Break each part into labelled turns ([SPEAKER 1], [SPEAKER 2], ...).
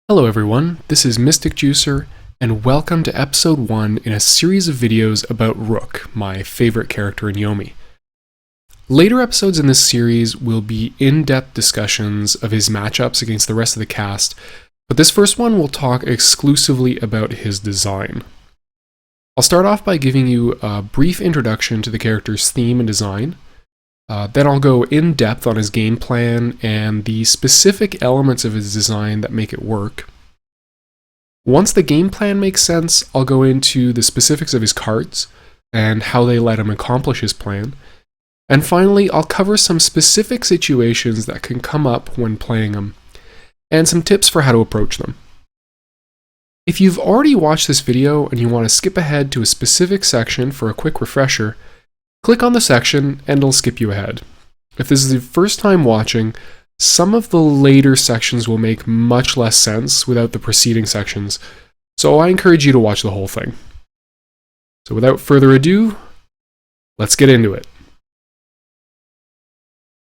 [SPEAKER 1] Hello everyone, this is Mystic Juicer, and welcome to episode 1 in a series of videos about Rook, my favorite character in Yomi. Later episodes in this series will be in-depth discussions of his matchups against the rest of the cast, but this first one will talk exclusively about his design. I'll start off by giving you a brief introduction to the character's theme and design. Then I'll go in depth on his game plan and the specific elements of his design that make it work. Once the game plan makes sense, I'll go into the specifics of his cards and how they let him accomplish his plan. And finally, I'll cover some specific situations that can come up when playing him, and some tips for how to approach them. If you've already watched this video and you want to skip ahead to a specific section for a quick refresher, click on the section and it'll skip you ahead. If this is the first time watching, some of the later sections will make much less sense without the preceding sections, so I encourage you to watch the whole thing. So without further ado, let's get into it.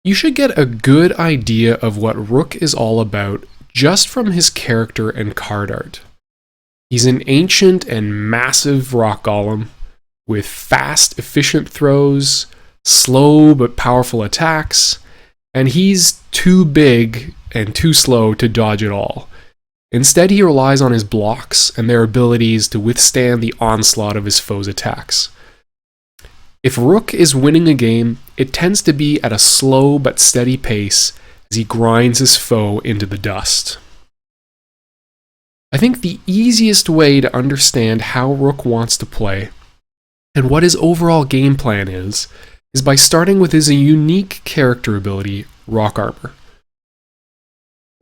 [SPEAKER 1] You should get a good idea of what Rook is all about just from his character and card art. He's an ancient and massive rock golem, with fast, efficient throws, slow but powerful attacks, and he's too big and too slow to dodge at all. Instead, he relies on his blocks and their abilities to withstand the onslaught of his foe's attacks. If Rook is winning a game, it tends to be at a slow but steady pace as he grinds his foe into the dust. I think the easiest way to understand how Rook wants to play and what his overall game plan is by starting with his unique character ability, Rock Armor.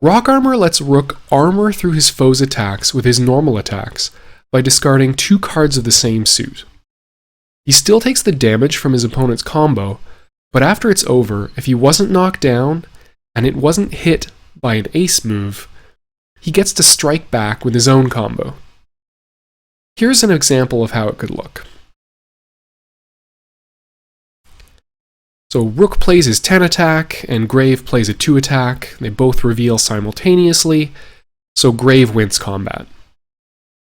[SPEAKER 1] Rock Armor lets Rook armor through his foe's attacks with his normal attacks by discarding 2 cards of the same suit. He still takes the damage from his opponent's combo, but after it's over, if he wasn't knocked down and it wasn't hit by an ace move, he gets to strike back with his own combo. Here's an example of how it could look. So Rook plays his 10 attack, and Grave plays a 2 attack. They both reveal simultaneously, so Grave wins combat.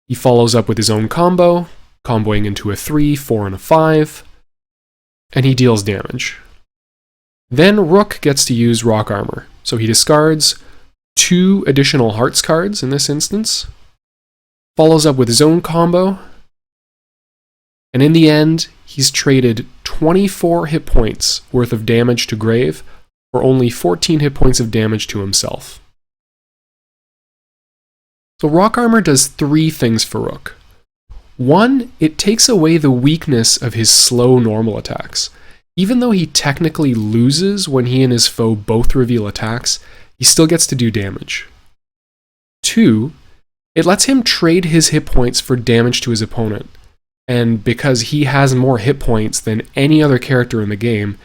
[SPEAKER 1] He follows up with his own combo, comboing into a 3, 4, and a 5, and he deals damage. Then Rook gets to use Rock Armor, so he discards 2 additional Hearts cards in this instance, follows up with his own combo, and in the end, he's traded 24 hit points worth of damage to Grave for only 14 hit points of damage to himself. So Rock Armor does 3 things for Rook. 1, it takes away the weakness of his slow normal attacks. Even though he technically loses when he and his foe both reveal attacks, he still gets to do damage. 2, it lets him trade his hit points for damage to his opponent. And because he has more hit points than any other character in the game,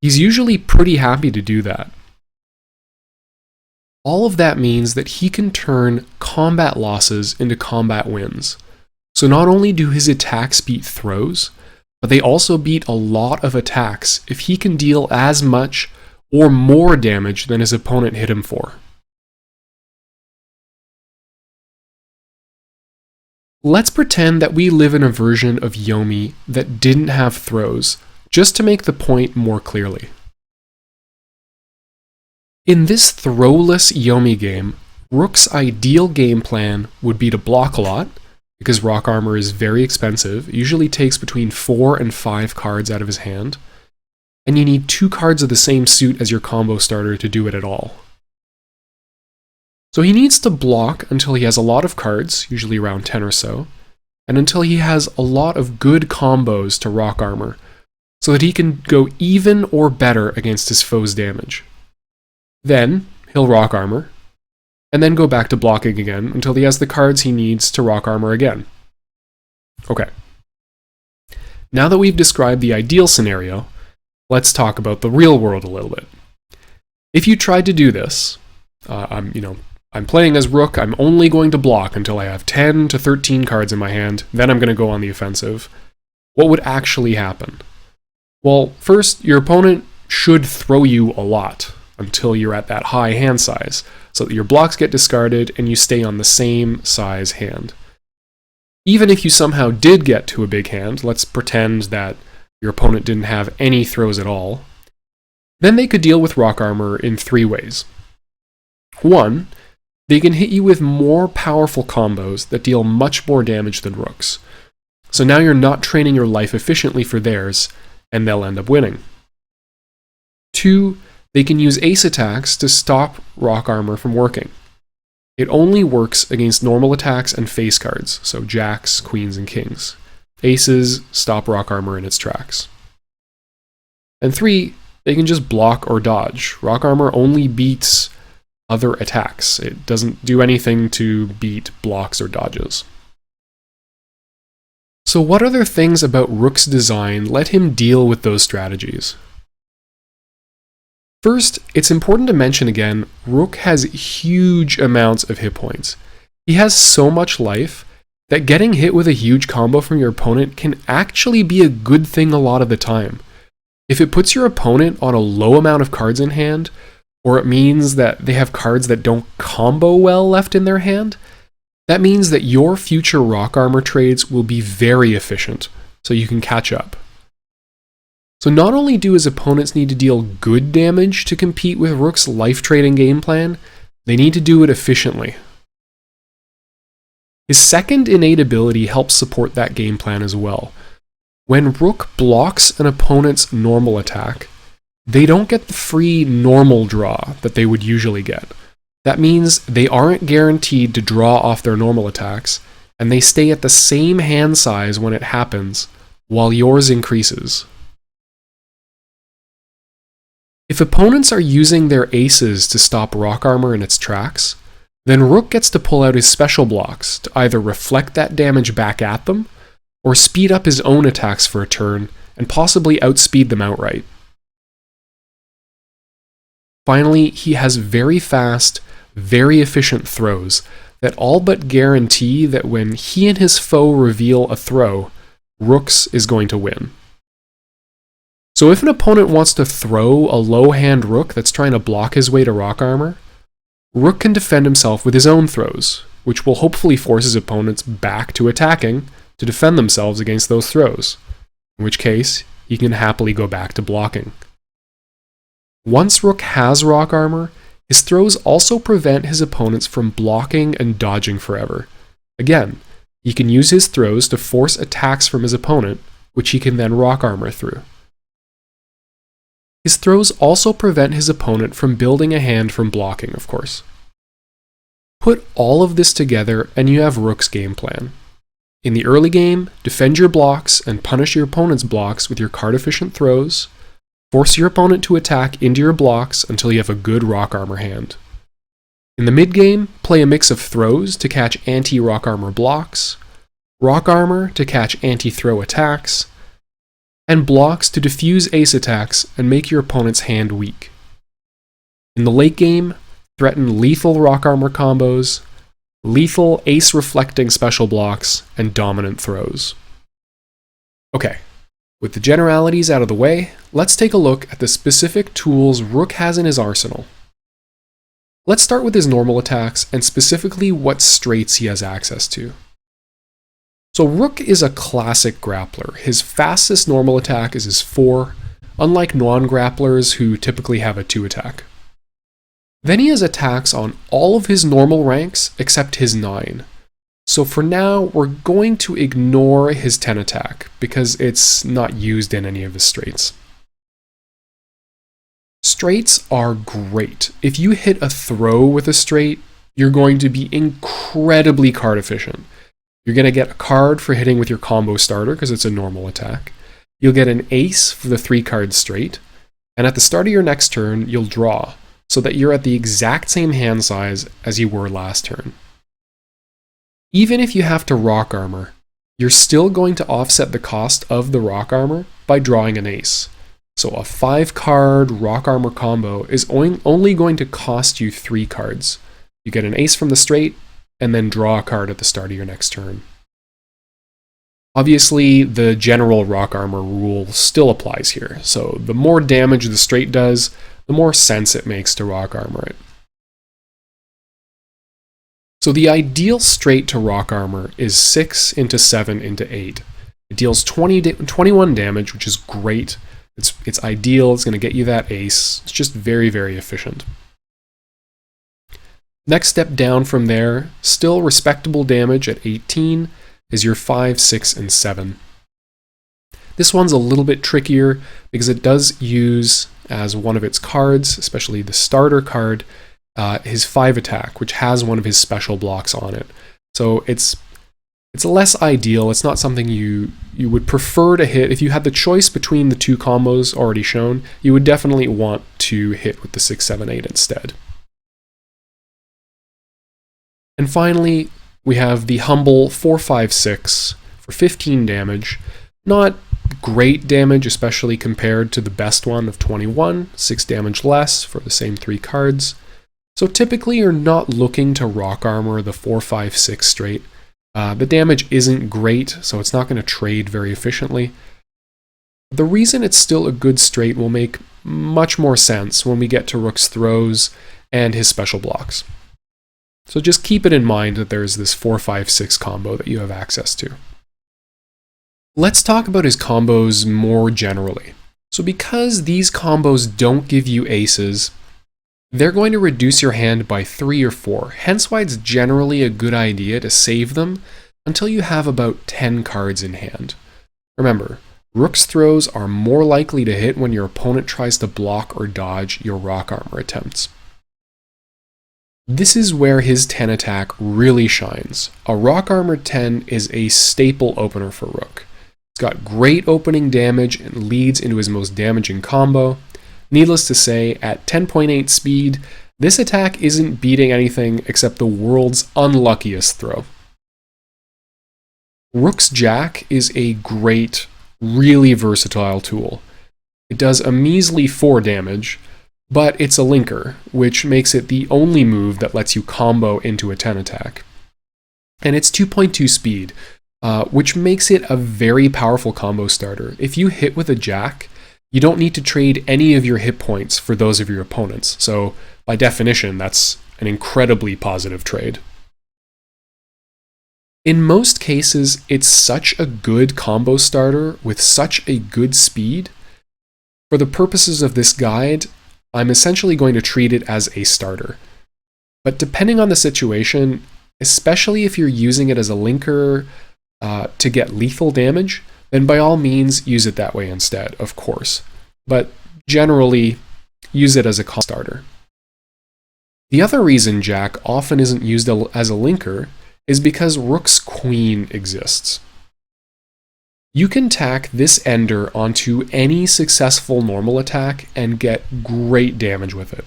[SPEAKER 1] he's usually pretty happy to do that. All of that means that he can turn combat losses into combat wins. So not only do his attacks beat throws, but they also beat a lot of attacks if he can deal as much or more damage than his opponent hit him for. Let's pretend that we live in a version of Yomi that didn't have throws, just to make the point more clearly. In this throwless Yomi game, Rook's ideal game plan would be to block a lot, because Rock Armor is very expensive. It usually takes between 4 and 5 cards out of his hand, and you need 2 cards of the same suit as your combo starter to do it at all. So he needs to block until he has a lot of cards, usually around 10 or so, and until he has a lot of good combos to Rock Armor, so that he can go even or better against his foe's damage. Then, he'll Rock Armor, and then go back to blocking again until he has the cards he needs to Rock Armor again. Okay. Now that we've described the ideal scenario, let's talk about the real world a little bit. If you tried to do this, I'm playing as Rook, I'm only going to block until I have 10 to 13 cards in my hand, then I'm going to go on the offensive. What would actually happen? Well, first, your opponent should throw you a lot until you're at that high hand size, so that your blocks get discarded and you stay on the same size hand. Even if you somehow did get to a big hand, let's pretend that your opponent didn't have any throws at all, then they could deal with rock armor in 3 ways. 1, they can hit you with more powerful combos that deal much more damage than rooks. So now you're not training your life efficiently for theirs, and they'll end up winning. 2, they can use ace attacks to stop rock armor from working. It only works against normal attacks and face cards, so jacks, queens, and kings. Aces stop rock armor in its tracks. And 3, they can just block or dodge. Rock armor only beats other attacks. It doesn't do anything to beat blocks or dodges. So what other things about Rook's design let him deal with those strategies? First, it's important to mention again, Rook has huge amounts of hit points. He has so much life that getting hit with a huge combo from your opponent can actually be a good thing a lot of the time. If it puts your opponent on a low amount of cards in hand, or it means that they have cards that don't combo well left in their hand, that means that your future rock armor trades will be very efficient, so you can catch up. So not only do his opponents need to deal good damage to compete with Rook's life trading game plan, they need to do it efficiently. His second innate ability helps support that game plan as well. When Rook blocks an opponent's normal attack, they don't get the free normal draw that they would usually get. That means they aren't guaranteed to draw off their normal attacks, and they stay at the same hand size when it happens, while yours increases. If opponents are using their aces to stop rock armor in its tracks, then Rook gets to pull out his special blocks to either reflect that damage back at them, or speed up his own attacks for a turn, and possibly outspeed them outright. Finally, he has very fast, very efficient throws that all but guarantee that when he and his foe reveal a throw, Rook's is going to win. So if an opponent wants to throw a low-hand Rook that's trying to block his way to rock armor, Rook can defend himself with his own throws, which will hopefully force his opponents back to attacking to defend themselves against those throws, in which case he can happily go back to blocking. Once Rook has rock armor, his throws also prevent his opponents from blocking and dodging forever. Again, he can use his throws to force attacks from his opponent, which he can then rock armor through. His throws also prevent his opponent from building a hand from blocking, of course. Put all of this together and you have Rook's game plan. In the early game, defend your blocks and punish your opponent's blocks with your card-efficient throws. Force your opponent to attack into your blocks until you have a good rock armor hand. In the mid-game, play a mix of throws to catch anti-rock armor blocks, rock armor to catch anti-throw attacks, and blocks to diffuse ace attacks and make your opponent's hand weak. In the late game, threaten lethal rock armor combos, lethal ace-reflecting special blocks, and dominant throws. Okay, with the generalities out of the way, let's take a look at the specific tools Rook has in his arsenal. Let's start with his normal attacks, and specifically what straights he has access to. So Rook is a classic grappler. His fastest normal attack is his 4, unlike non-grapplers who typically have a 2 attack. Then he has attacks on all of his normal ranks except his 9. So for now, we're going to ignore his 10 attack because it's not used in any of his straights. Straights are great. If you hit a throw with a straight, you're going to be incredibly card efficient. You're going to get a card for hitting with your combo starter because it's a normal attack. You'll get an ace for the 3-card straight, and at the start of your next turn, you'll draw, so that you're at the exact same hand size as you were last turn. Even if you have to rock armor, you're still going to offset the cost of the rock armor by drawing an ace. So a 5-card rock armor combo is only going to cost you 3 cards. You get an ace from the straight, and then draw a card at the start of your next turn. Obviously, the general rock armor rule still applies here, so the more damage the straight does, the more sense it makes to rock armor it. So the ideal straight to rock armor is 6 into 7 into 8. It deals 21 damage, which is great. It's ideal, it's going to get you that ace. It's just very, very efficient. Next step down from there, still respectable damage at 18, is your 5, 6, and 7. This one's a little bit trickier because it does use as one of its cards, especially the starter card, his 5 attack, which has one of his special blocks on it. So it's less ideal. It's not something you would prefer to hit. If you had the choice between the two combos already shown, you would definitely want to hit with the 6, 7, 8 instead. And finally, we have the humble 4, 5, 6 for 15 damage. Not great damage, especially compared to the best one of 21, 6 damage less for the same 3 cards. So typically you're not looking to rock armor the 4, 5, 6 straight. The damage isn't great, so it's not going to trade very efficiently. The reason it's still a good straight will make much more sense when we get to Rook's throws and his special blocks. So just keep it in mind that there's this 4, 5, 6 combo that you have access to. Let's talk about his combos more generally. So because these combos don't give you aces, they're going to reduce your hand by 3 or 4, hence why it's generally a good idea to save them until you have about 10 cards in hand. Remember, Rook's throws are more likely to hit when your opponent tries to block or dodge your rock armor attempts. This is where his 10 attack really shines. A rock armor 10 is a staple opener for Rook. It's got great opening damage and leads into his most damaging combo. Needless to say, at 10.8 speed, this attack isn't beating anything except the world's unluckiest throw. Rook's Jack is a great, really versatile tool. It does a measly 4 damage, but it's a linker, which makes it the only move that lets you combo into a 10 attack. And it's 2.2 speed, which makes it a very powerful combo starter. If you hit with a Jack, you don't need to trade any of your hit points for those of your opponents, so by definition, that's an incredibly positive trade. In most cases, it's such a good combo starter with such a good speed. For the purposes of this guide, I'm essentially going to treat it as a starter. But depending on the situation, especially if you're using it as a linker to get lethal damage, then by all means use it that way instead, of course. But generally, use it as a combo starter. The other reason Jack often isn't used as a linker is because Rook's Queen exists. You can tack this ender onto any successful normal attack and get great damage with it.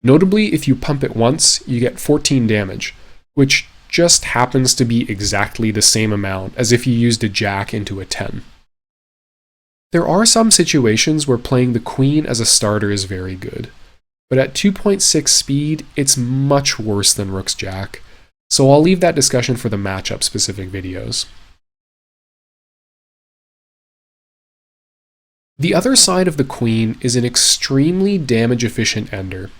[SPEAKER 1] Notably, if you pump it once, you get 14 damage, which just happens to be exactly the same amount as if you used a Jack into a 10. There are some situations where playing the Queen as a starter is very good, but at 2.6 speed, it's much worse than Rook's Jack, so I'll leave that discussion for the matchup-specific videos. The other side of the Queen is an extremely damage-efficient ender.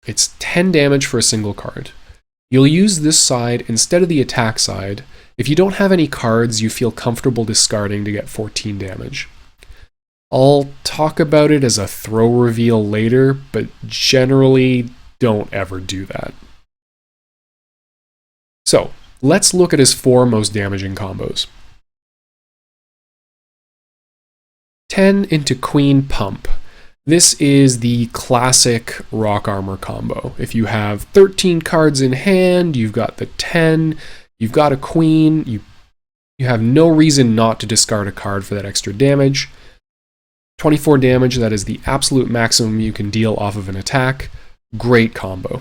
[SPEAKER 1] It's 10 damage for a single card. You'll use this side instead of the attack side if you don't have any cards you feel comfortable discarding to get 14 damage. I'll talk about it as a throw reveal later, but generally don't ever do that. So, let's look at his 4 most damaging combos. 10 into Queen Pump. This is the classic rock armor combo. If you have 13 cards in hand, you've got the 10, you've got a Queen, you have no reason not to discard a card for that extra damage. 24 damage, that is the absolute maximum you can deal off of an attack. Great combo.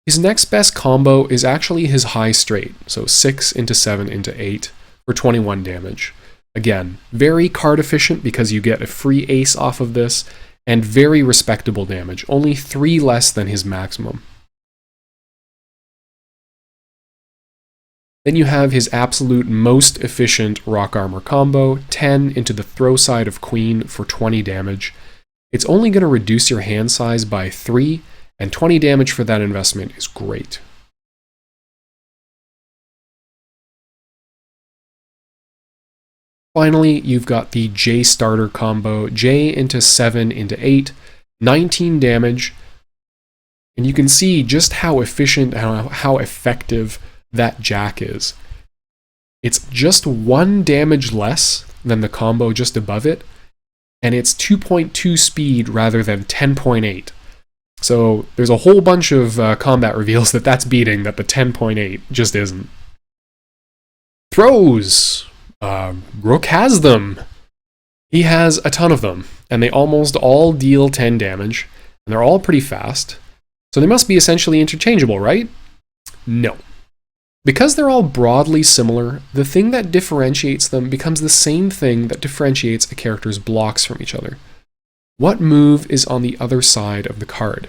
[SPEAKER 1] His next best combo is actually his high straight, so 6 into 7 into 8 for 21 damage. Again, very card efficient because you get a free ace off of this, and very respectable damage, only 3 less than his maximum. Then you have his absolute most efficient rock armor combo, 10 into the throw side of Queen for 20 damage. It's only going to reduce your hand size by 3, And 20 damage for that investment is great. Finally, you've got the J starter combo, J into 7 into 8, 19 damage, and you can see just how efficient, how effective that Jack is. It's just 1 damage less than the combo just above it, and it's 2.2 speed rather than 10.8. So there's a whole bunch of combat reveals that's beating that the 10.8 just isn't. Throws! Rook has them. He has a ton of them, and they almost all deal 10 damage, and they're all pretty fast. So they must be essentially interchangeable, right? No. Because they're all broadly similar, the thing that differentiates them becomes the same thing that differentiates a character's blocks from each other. What move is on the other side of the card?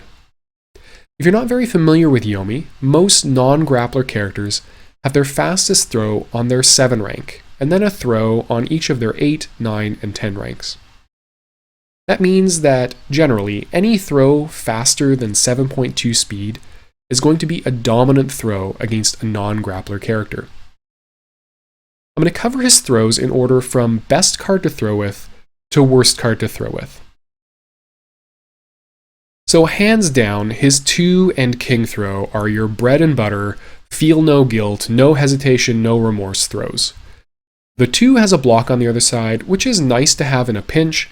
[SPEAKER 1] If you're not very familiar with Yomi, most non-grappler characters have their fastest throw on their 7 rank, and then a throw on each of their 8, 9, and 10 ranks. That means that, generally, any throw faster than 7.2 speed is going to be a dominant throw against a non-grappler character. I'm going to cover his throws in order from best card to throw with to worst card to throw with. So hands down, his 2 and king throw are your bread and butter, feel no guilt, no hesitation, no remorse throws. The 2 has a block on the other side, which is nice to have in a pinch,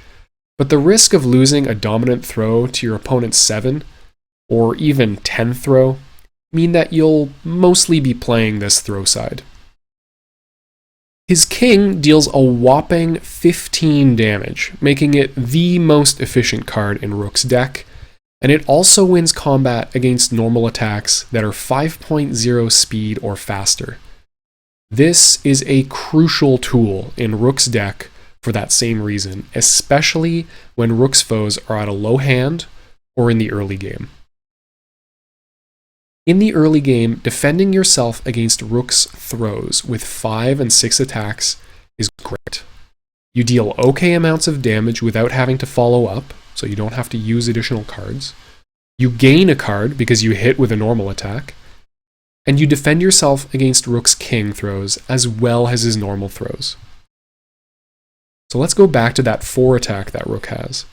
[SPEAKER 1] but the risk of losing a dominant throw to your opponent's 7, or even 10 throw, mean that you'll mostly be playing this throw side. His king deals a whopping 15 damage, making it the most efficient card in Rook's deck, and it also wins combat against normal attacks that are 5.0 speed or faster. This is a crucial tool in Rook's deck for that same reason, especially when Rook's foes are at a low hand or in the early game. In the early game, defending yourself against Rook's throws with 5 and 6 attacks is great. You deal okay amounts of damage without having to follow up, so you don't have to use additional cards. You gain a card because you hit with a normal attack, and you defend yourself against Rook's king throws as well as his normal throws. So let's go back to that 4 attack that Rook has.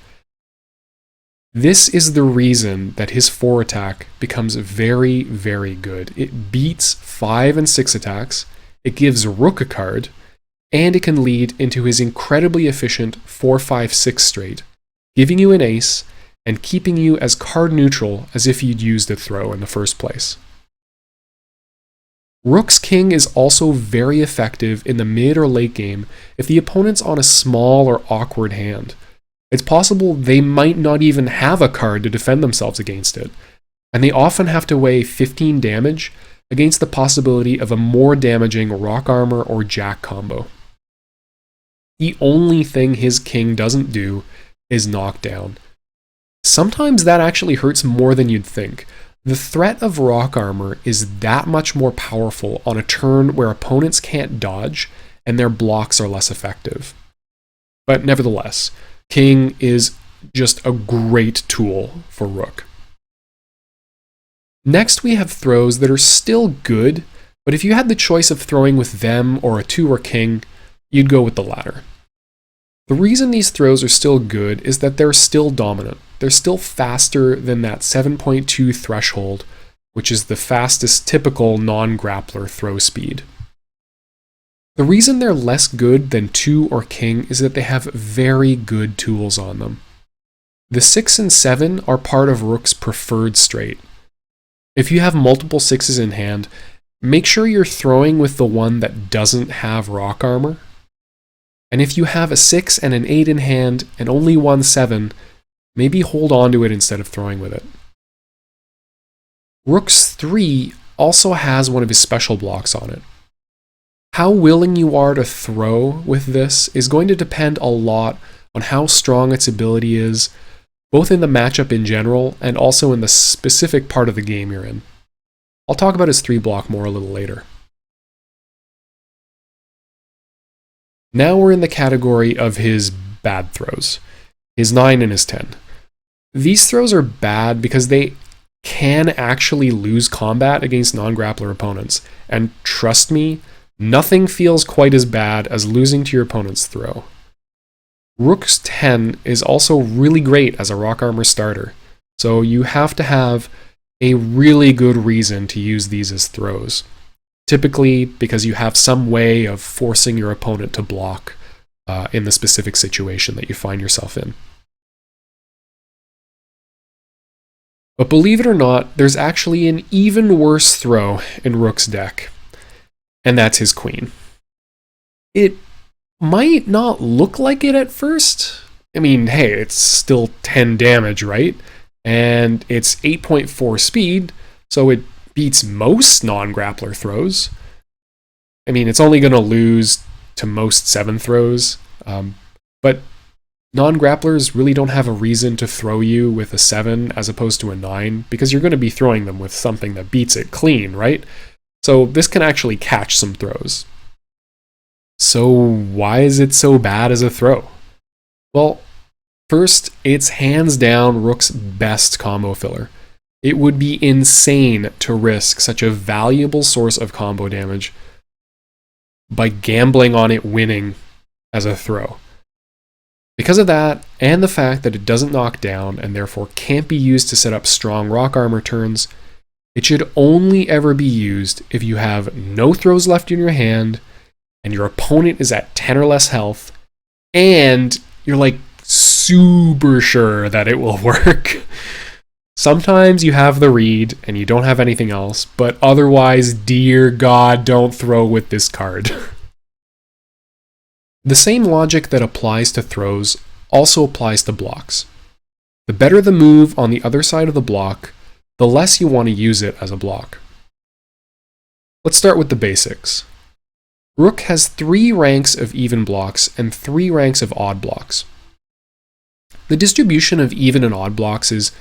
[SPEAKER 1] This is the reason that his 4 attack becomes very, very good. It beats 5 and 6 attacks, it gives Rook a card, and it can lead into his incredibly efficient 4-5-6 straight, giving you an ace and keeping you as card neutral as if you'd used a throw in the first place. Rook's king is also very effective in the mid or late game if the opponent's on a small or awkward hand. It's possible they might not even have a card to defend themselves against it, and they often have to weigh 15 damage against the possibility of a more damaging rock armor or jack combo. The only thing his king doesn't do is knock down. Sometimes that actually hurts more than you'd think. The threat of rock armor is that much more powerful on a turn where opponents can't dodge and their blocks are less effective. But nevertheless, king is just a great tool for Rook. Next we have throws that are still good, but if you had the choice of throwing with them or a 2 or king, you'd go with the latter. The reason these throws are still good is that they're still dominant. They're still faster than that 7.2 threshold, which is the fastest typical non-grappler throw speed. The reason they're less good than 2 or king is that they have very good tools on them. The 6 and 7 are part of Rook's preferred straight. If you have multiple 6s in hand, make sure you're throwing with the one that doesn't have rock armor. And if you have a 6 and an 8 in hand and only one 7, maybe hold on to it instead of throwing with it. Rook's 3 also has one of his special blocks on it. How willing you are to throw with this is going to depend a lot on how strong its ability is, both in the matchup in general and also in the specific part of the game you're in. I'll talk about his 3 block more a little later. Now we're in the category of his bad throws, his 9 and his 10. These throws are bad because they can actually lose combat against non-grappler opponents, and trust me, nothing feels quite as bad as losing to your opponent's throw. Rook's 10 is also really great as a rock armor starter, so you have to have a really good reason to use these as throws. Typically because you have some way of forcing your opponent to block in the specific situation that you find yourself in. But believe it or not, there's actually an even worse throw in Rook's deck, and that's his queen. It might not look like it at first. I mean, hey, it's still 10 damage, right? And it's 8.4 speed, so it beats most non-grappler throws. I mean, it's only going to lose to most 7 throws, but non-grapplers really don't have a reason to throw you with a 7 as opposed to a 9, because you're going to be throwing them with something that beats it clean, right? So this can actually catch some throws. So why is it so bad as a throw? Well, first, it's hands down Rook's best combo filler. It would be insane to risk such a valuable source of combo damage by gambling on it winning as a throw. Because of that, and the fact that it doesn't knock down and therefore can't be used to set up strong rock armor turns, it should only ever be used if you have no throws left in your hand and your opponent is at 10 or less health and you're like super sure that it will work. Sometimes you have the read and you don't have anything else, but otherwise, dear God, don't throw with this card. The same logic that applies to throws also applies to blocks. The better the move on the other side of the block, the less you want to use it as a block. Let's start with the basics. Rook has 3 ranks of even blocks and 3 ranks of odd blocks. The distribution of even and odd blocks is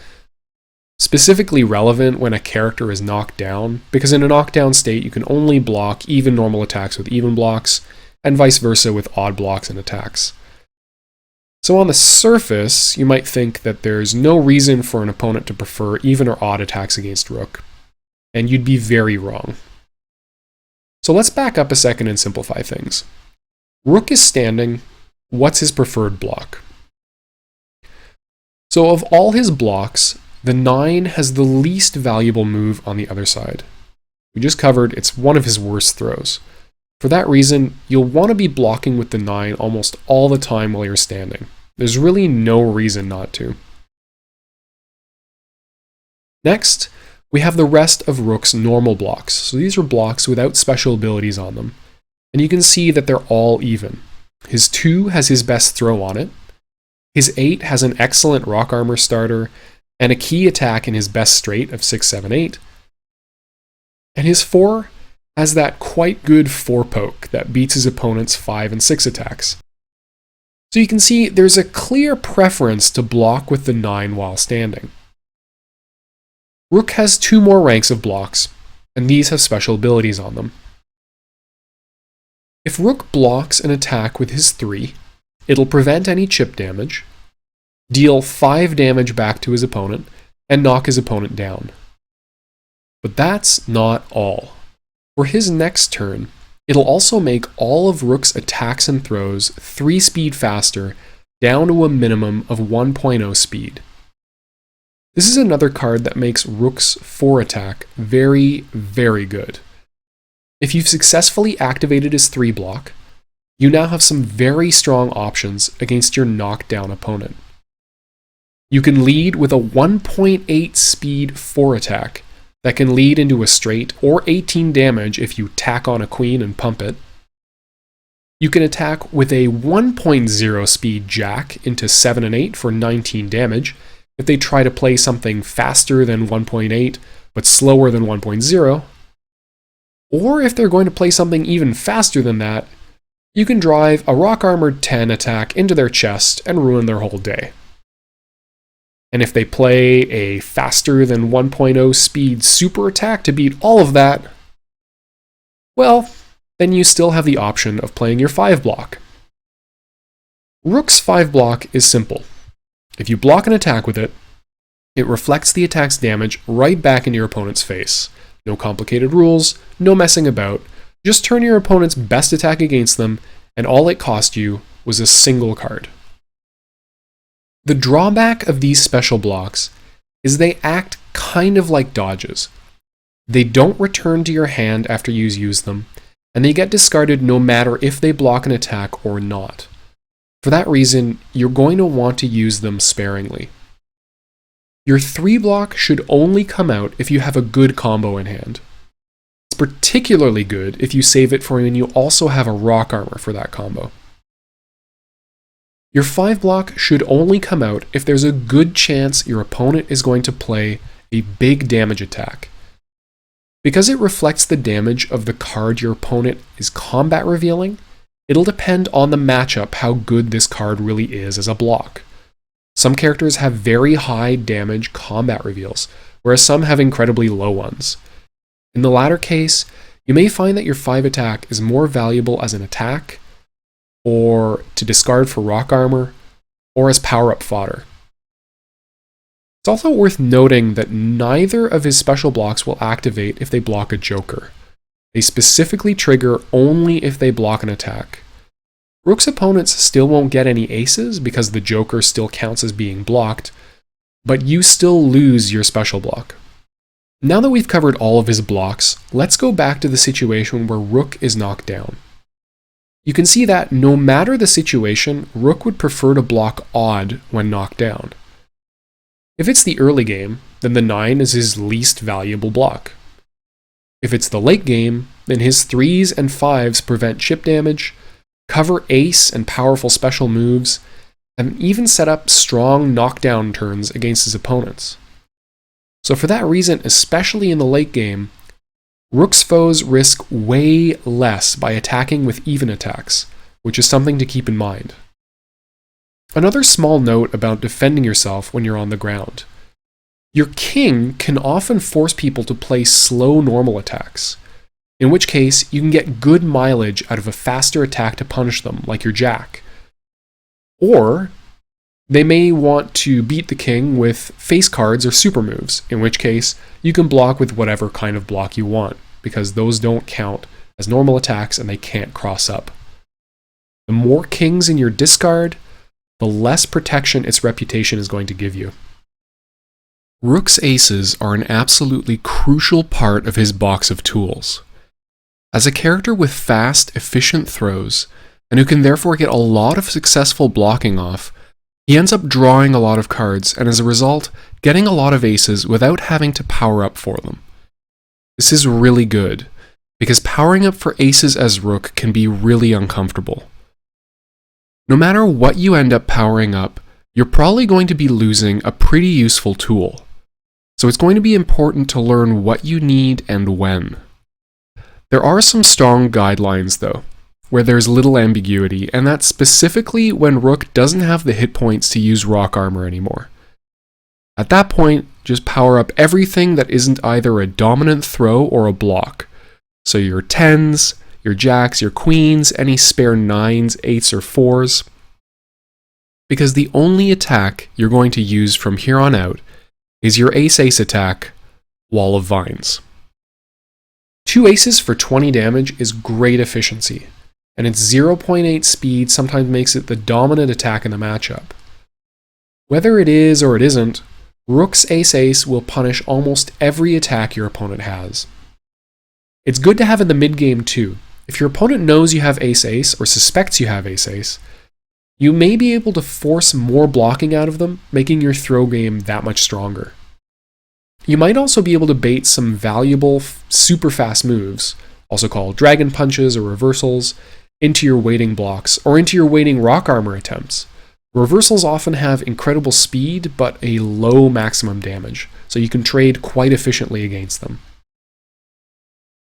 [SPEAKER 1] specifically relevant when a character is knocked down, because in a knockdown state you can only block even normal attacks with even blocks, and vice versa with odd blocks and attacks. So on the surface, you might think that there's no reason for an opponent to prefer even or odd attacks against Rook, and you'd be very wrong. So let's back up a second and simplify things. Rook is standing. What's his preferred block? So of all his blocks, the 9 has the least valuable move on the other side. We just covered it's one of his worst throws. For that reason, you'll want to be blocking with the 9 almost all the time while you're standing. There's really no reason not to. Next, we have the rest of Rook's normal blocks. So these are blocks without special abilities on them. And you can see that they're all even. His 2 has his best throw on it. His 8 has an excellent rock armor starter and a key attack in his best straight of 6, 7, 8. And his 4 has that quite good 4 poke that beats his opponent's 5 and 6 attacks. So you can see there's a clear preference to block with the 9 while standing. Rook has 2 more ranks of blocks, and these have special abilities on them. If Rook blocks an attack with his 3, it'll prevent any chip damage, deal 5 damage back to his opponent, and knock his opponent down. But that's not all. For his next turn, it'll also make all of Rook's attacks and throws 3 speed faster, down to a minimum of 1.0 speed. This is another card that makes Rook's 4 attack very, very good. If you've successfully activated his 3 block, you now have some very strong options against your knockdown opponent. You can lead with a 1.8 speed 4 attack that can lead into a straight or 18 damage if you tack on a queen and pump it. You can attack with a 1.0 speed jack into 7 and 8 for 19 damage if they try to play something faster than 1.8 but slower than 1.0. Or if they're going to play something even faster than that, you can drive a rock armored 10 attack into their chest and ruin their whole day. And if they play a faster than 1.0 speed super attack to beat all of that, well, then you still have the option of playing your 5 block. Rook's 5 block is simple. If you block an attack with it, It reflects the attack's damage right back into your opponent's face. No complicated rules, no messing about, just turn your opponent's best attack against them, and all it cost you was a single card. The drawback of these special blocks is they act kind of like dodges. They don't return to your hand after you use them, and they get discarded no matter if they block an attack or not. For that reason, you're going to want to use them sparingly. Your 3 block should only come out if you have a good combo in hand. It's particularly good if you save it for when you also have a rock armor for that combo. Your 5 block should only come out if there's a good chance your opponent is going to play a big damage attack. Because it reflects the damage of the card your opponent is combat revealing, it'll depend on the matchup how good this card really is as a block. Some characters have very high damage combat reveals, whereas some have incredibly low ones. In the latter case, you may find that your 5 attack is more valuable as an attack, or to discard for rock armor, or as power-up fodder. It's also worth noting that neither of his special blocks will activate if they block a joker. They specifically trigger only if they block an attack. Rook's opponents still won't get any aces because the joker still counts as being blocked, but you still lose your special block. Now that we've covered all of his blocks, let's go back to the situation where Rook is knocked down. You can see that no matter the situation, Rook would prefer to block odd when knocked down. If it's the early game, then the 9 is his least valuable block. If it's the late game, then his 3s and 5s prevent chip damage, cover ace and powerful special moves, and even set up strong knockdown turns against his opponents. So for that reason, especially in the late game, Rook's foes risk way less by attacking with even attacks, which is something to keep in mind. Another small note about defending yourself when you're on the ground. Your king can often force people to play slow normal attacks, in which case you can get good mileage out of a faster attack to punish them, like your jack. Or they may want to beat the king with face cards or super moves, in which case you can block with whatever kind of block you want, because those don't count as normal attacks and they can't cross up. The more kings in your discard, the less protection its reputation is going to give you. Rook's aces are an absolutely crucial part of his box of tools. As a character with fast, efficient throws, and who can therefore get a lot of successful blocking off, he ends up drawing a lot of cards, and as a result, getting a lot of aces without having to power up for them. This is really good, because powering up for aces as Rook can be really uncomfortable. No matter what you end up powering up, you're probably going to be losing a pretty useful tool. So it's going to be important to learn what you need and when. There are some strong guidelines though, where there's little ambiguity, and that's specifically when Rook doesn't have the hit points to use rock armor anymore. At that point, just power up everything that isn't either a dominant throw or a block. So your 10s, your jacks, your queens, any spare 9s, 8s, or 4s. Because the only attack you're going to use from here on out is your ace-ace attack, Wall of Vines. 2 aces for 20 damage is great efficiency, and its 0.8 speed sometimes makes it the dominant attack in the matchup. Whether it is or it isn't, Rook's ace-ace will punish almost every attack your opponent has. It's good to have in the mid-game too. If your opponent knows you have ace-ace or suspects you have ace-ace, you may be able to force more blocking out of them, making your throw game that much stronger. You might also be able to bait some valuable, super fast moves, also called dragon punches or reversals, into your waiting blocks or into your waiting rock armor attempts. Reversals often have incredible speed but a low maximum damage, so you can trade quite efficiently against them.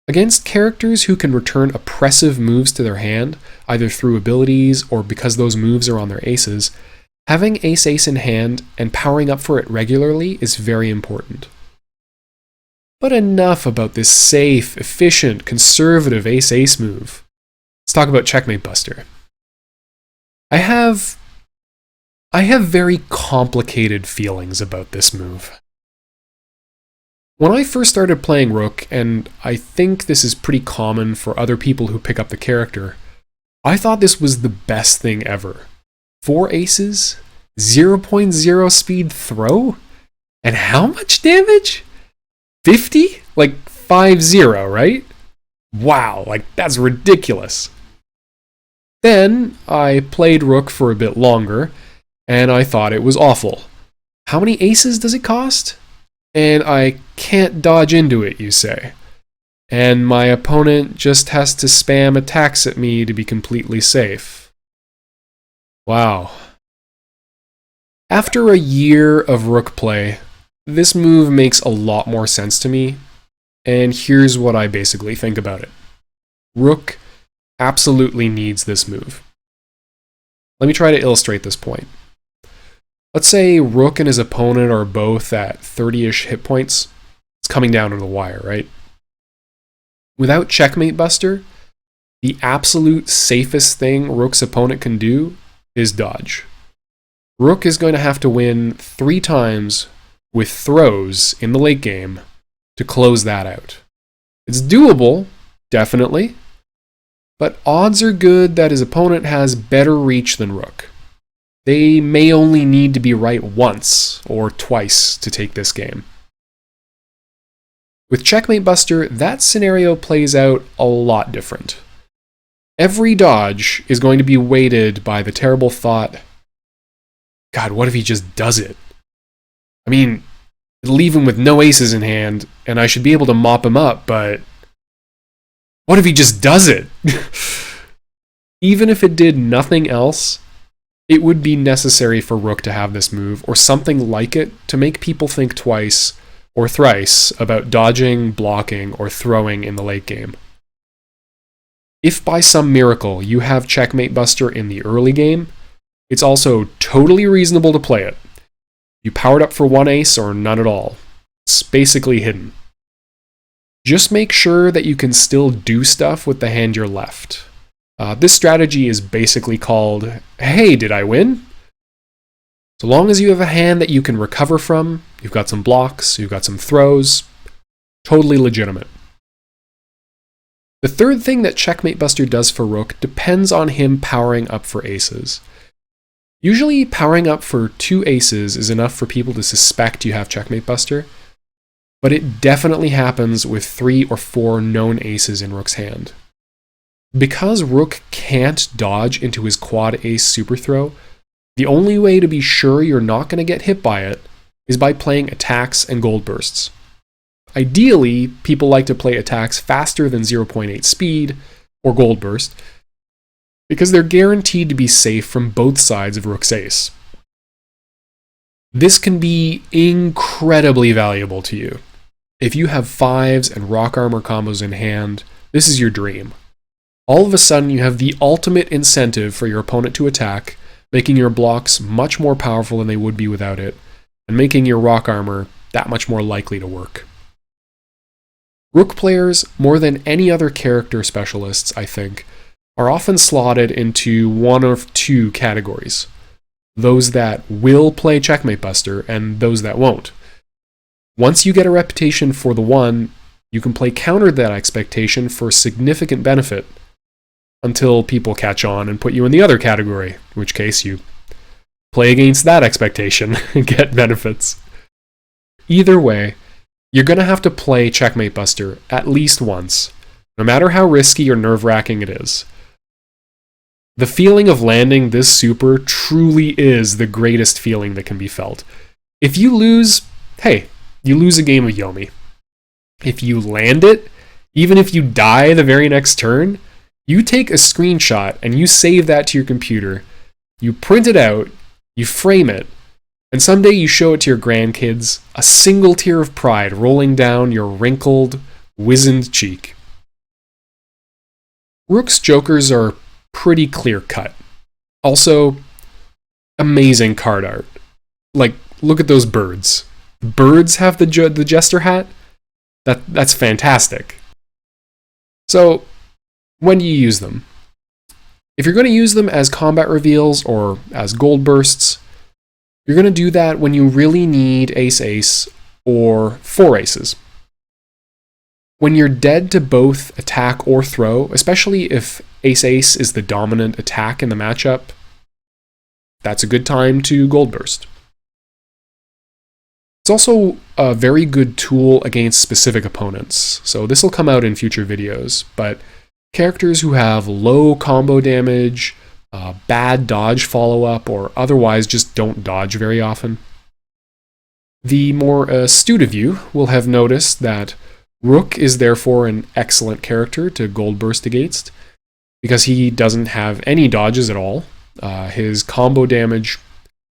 [SPEAKER 1] Against characters who can return oppressive moves to their hand, either through abilities or because those moves are on their aces, having ace-ace in hand and powering up for it regularly is very important. But enough about this safe, efficient, conservative ace-ace move. Let's talk about Checkmate Buster. I have very complicated feelings about this move. When I first started playing Rook, and I think this is pretty common for other people who pick up the character, I thought this was the best thing ever. 4 aces, 0.0 speed throw, and how much damage? 50? Like 50, right? Wow, like that's ridiculous. Then I played Rook for a bit longer, and I thought it was awful. How many aces does it cost? And I can't dodge into it, you say. And my opponent just has to spam attacks at me to be completely safe. Wow. After a year of Rook play, this move makes a lot more sense to me, and here's what I basically think about it. Rook absolutely needs this move. Let me try to illustrate this point. Let's say Rook and his opponent are both at 30-ish hit points. It's coming down to the wire, right? Without Checkmate Buster, the absolute safest thing Rook's opponent can do is dodge. Rook is going to have to win 3 times with throws in the late game to close that out. It's doable, definitely, but odds are good that his opponent has better reach than Rook. They may only need to be right once or twice to take this game. With Checkmate Buster, that scenario plays out a lot different. Every dodge is going to be weighted by the terrible thought, God, what if he just does it? I mean, it'll leave him with no aces in hand, and I should be able to mop him up, but what if he just does it? Even if it did nothing else, it would be necessary for Rook to have this move, or something like it, to make people think twice or thrice about dodging, blocking, or throwing in the late game. If by some miracle you have Checkmate Buster in the early game, it's also totally reasonable to play it. You powered up for 1 ace or none at all. It's basically hidden. Just make sure that you can still do stuff with the hand you're left. This strategy is basically called, hey, did I win? So long as you have a hand that you can recover from, you've got some blocks, you've got some throws, totally legitimate. The third thing that Checkmate Buster does for Rook depends on him powering up for aces. Usually powering up for 2 aces is enough for people to suspect you have Checkmate Buster, but it definitely happens with 3 or 4 known aces in Rook's hand. Because Rook can't dodge into his quad ace super throw, the only way to be sure you're not going to get hit by it is by playing attacks and gold bursts. Ideally, people like to play attacks faster than 0.8 speed or gold burst because they're guaranteed to be safe from both sides of Rook's ace. This can be incredibly valuable to you. If you have 5s and rock armor combos in hand, this is your dream. All of a sudden, you have the ultimate incentive for your opponent to attack, making your blocks much more powerful than they would be without it, and making your rock armor that much more likely to work. Rook players, more than any other character specialists, I think, are often slotted into one of 2 categories. Those that will play Checkmate Buster, and those that won't. Once you get a reputation for the one, you can play counter to that expectation for significant benefit, until people catch on and put you in the other category, in which case you play against that expectation and get benefits. Either way, you're going to have to play Checkmate Buster at least once, no matter how risky or nerve-wracking it is. The feeling of landing this super truly is the greatest feeling that can be felt. If you lose, hey, you lose a game of Yomi. If you land it, even if you die the very next turn, you take a screenshot and you save that to your computer, you print it out, you frame it, and someday you show it to your grandkids, a single tear of pride rolling down your wrinkled, wizened cheek. Rook's jokers are pretty clear-cut. Also, amazing card art. Like, look at those birds. Birds have the jester hat? That's fantastic. So, when do you use them? If you're going to use them as combat reveals or as gold bursts, you're going to do that when you really need ace-ace or 4 aces. When you're dead to both attack or throw, especially if ace-ace is the dominant attack in the matchup, that's a good time to Gold Burst. It's also a very good tool against specific opponents, so this will come out in future videos, but characters who have low combo damage, bad dodge follow-up, or otherwise just don't dodge very often. The more astute of you will have noticed that Rook is therefore an excellent character to Gold Burst against, because he doesn't have any dodges at all. His combo damage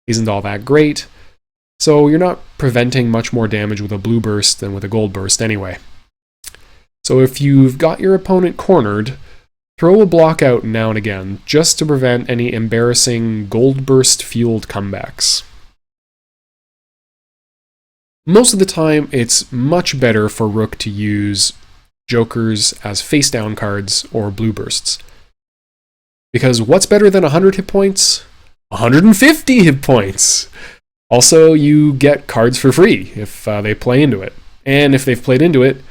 [SPEAKER 1] isn't all that great, so you're not preventing much more damage with a blue burst than with a gold burst anyway. So if you've got your opponent cornered, throw a block out now and again, just to prevent any embarrassing gold burst fueled comebacks. Most of the time, it's much better for Rook to use jokers as face down cards or blue bursts. Because what's better than 100 hit points? 150 hit points! Also, you get cards for free if they play into it. And if they've played into it,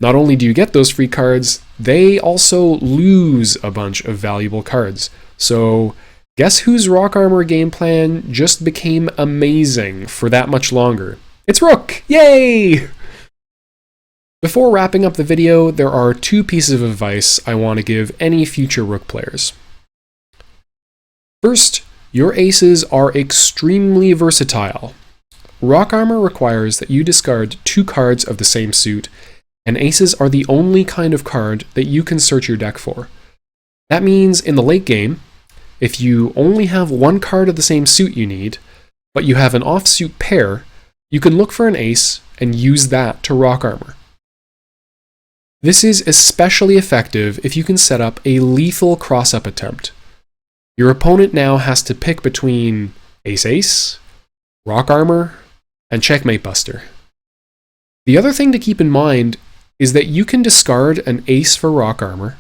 [SPEAKER 1] not only do you get those free cards, they also lose a bunch of valuable cards. So, guess whose Rock Armor game plan just became amazing for that much longer? It's Rook! Yay! Before wrapping up the video, there are two pieces of advice I want to give any future Rook players. First, your aces are extremely versatile. Rock Armor requires that you discard 2 cards of the same suit, and aces are the only kind of card that you can search your deck for. That means in the late game, if you only have 1 card of the same suit you need, but you have an offsuit pair, you can look for an ace and use that to Rock Armor. This is especially effective if you can set up a lethal cross-up attempt. Your opponent now has to pick between ace-ace, Rock Armor, and Checkmate Buster. The other thing to keep in mind is that you can discard an ace for Rock Armor,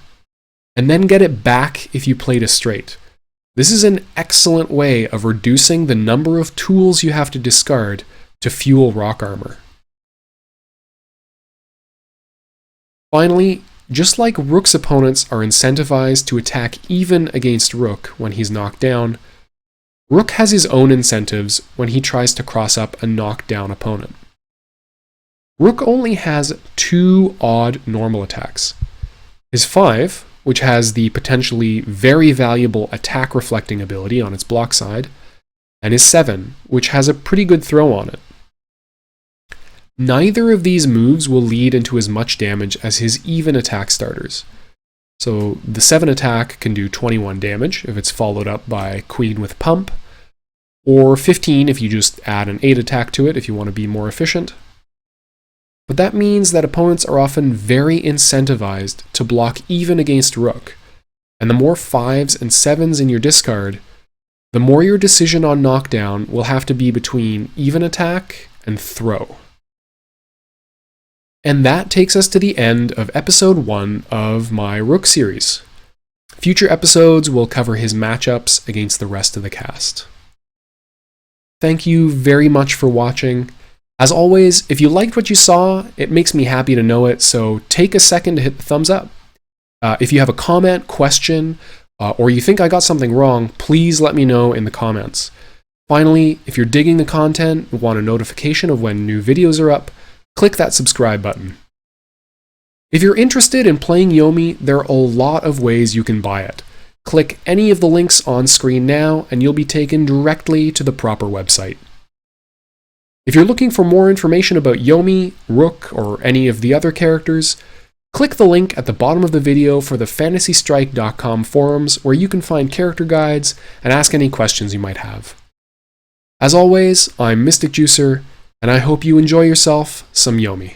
[SPEAKER 1] and then get it back if you played a straight. This is an excellent way of reducing the number of tools you have to discard to fuel Rock Armor. Finally, just like Rook's opponents are incentivized to attack even against Rook when he's knocked down, Rook has his own incentives when he tries to cross up a knocked down opponent. Rook only has 2 odd normal attacks. His 5, which has the potentially very valuable attack reflecting ability on its block side, and his 7, which has a pretty good throw on it. Neither of these moves will lead into as much damage as his even attack starters. So the 7 attack can do 21 damage if it's followed up by Queen with Pump, or 15 if you just add an 8 attack to it if you want to be more efficient. But that means that opponents are often very incentivized to block even against Rook, and the more 5s and 7s in your discard, the more your decision on knockdown will have to be between even attack and throw. And that takes us to the end of episode 1 of my Rook series. Future episodes will cover his matchups against the rest of the cast. Thank you very much for watching. As always, if you liked what you saw, it makes me happy to know it, so take a second to hit the thumbs up. If you have a comment, question, or you think I got something wrong, please let me know in the comments. Finally, if you're digging the content and want a notification of when new videos are up, click that subscribe button. If you're interested in playing Yomi, there are a lot of ways you can buy it. Click any of the links on screen now and you'll be taken directly to the proper website. If you're looking for more information about Yomi, Rook, or any of the other characters, click the link at the bottom of the video for the fantasystrike.com forums where you can find character guides and ask any questions you might have. As always, I'm Mystic Juicer, and I hope you enjoy yourself some Yomi.